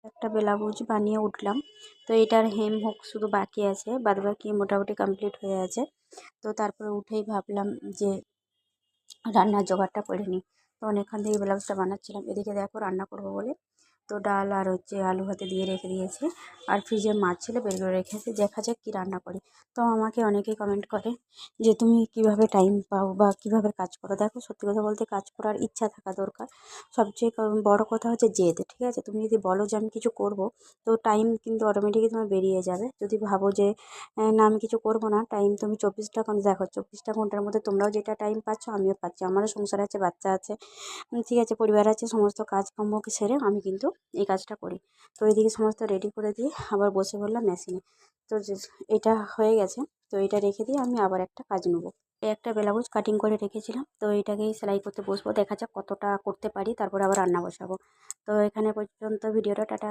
একটা ব্লাউজ বানিয়ে উঠলাম। তো এটার হেম হুক শুধু বাকি আছে, বাদবাকি মোটামুটি কমপ্লিট হয়ে আছে। তো তারপরে উঠেই ভাবলাম যে রান্নার জোগাড়টা করে নিই। তো অনেকক্ষণ থেকে ব্লাউজটা বানাচ্ছিলাম, এদিকে দেখো রান্না করবো বলে তো ডাল আর আলু ভাতে দিয়ে রেখে দিয়েছি। আর ফ্রিজে মাছ ছিল বের করে রেখেছি, দেখা যাক কী রান্না করি। তো আমাকে অনেকেই কমেন্ট করে যে তুমি কিভাবে টাইম পাও বা কিভাবে কাজ করো। দেখো সত্যি কথা বলতে কাজ করার ইচ্ছা থাকা দরকার। সবচেয়ে বড় কথা হচ্ছে জেদ, ঠিক আছে? তুমি যদি বলো যে আমি কিছু করব, তো টাইম কিন্তু অটোমেটিকই তোমার বেরিয়ে যাবে। যদি ভাবো যে না আমি কিছু করব না, টাইম তুমি 24টা ঘন্টা দেখো, 24টা ঘন্টার মধ্যে তোমরাও যেটা টাইম পাচ্ছ আমিও পাচ্ছি। আমারও সংসার আছে, বাচ্চা আছে, ঠিক আছে, পরিবার আছে, সমস্ত কাজকর্মকে সেরে আমি কিন্তু এই কাজটা করি। তো এইদিকে সমস্ত রেডি করে দিয়ে আবার বসে পড়লাম মেশিনে। তো এটা হয়ে গেছে, তো এটা রেখে দিয়ে আমি আবার একটা কাজ নেবো। এই একটা ব্লাউজ কাটিং করে রেখেছিলাম, তো এটাকেই সেলাই করতে বসবো, দেখা যাক কতটা করতে পারি, তারপরে আবার রান্না বসাবো। তো এখানে পর্যন্ত ভিডিওটা, টাটা।